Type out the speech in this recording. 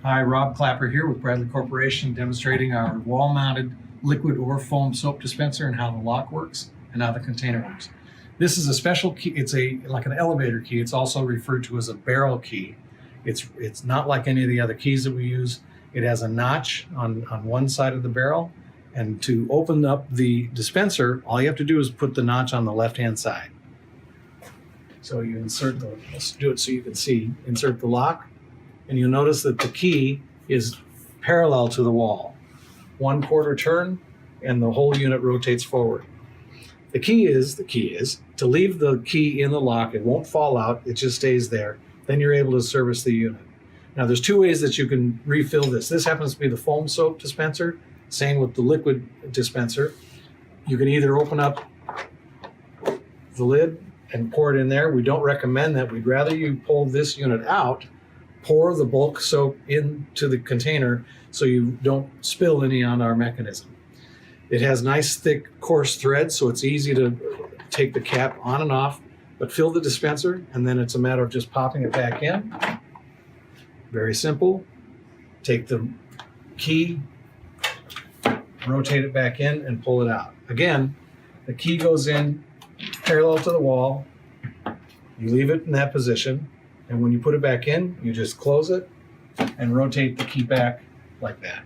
Hi, Rob Clapper here with Bradley Corporation, demonstrating our wall-mounted liquid or foam soap dispenser and how the lock works and how the container works. This is a special key. It's like an elevator key. It's also referred to as a barrel key. It's not like any of the other keys that we use. It has a notch on one side of the barrel, and to open up the dispenser, all you have to do is put the notch on the left-hand side. So you insert let's do it so you can see, insert the lock, and you'll notice that the key is parallel to the wall. 1/4 turn, and the whole unit rotates forward. The key is to leave the key in the lock. It won't fall out, it just stays there. Then you're able to service the unit. Now there's two ways that you can refill this. This happens to be the foam soap dispenser, same with the liquid dispenser. You can either open up the lid and pour it in there. We don't recommend that. We'd rather you pull this unit out, pour the bulk soap into the container so you don't spill any on our mechanism. It has nice, thick, coarse thread, so it's easy to take the cap on and off, but fill the dispenser, and then it's a matter of just popping it back in. Very simple. Take the key, rotate it back in, and pull it out. Again, the key goes in parallel to the wall. You leave it in that position, and when you put it back in, you just close it and rotate the key back like that.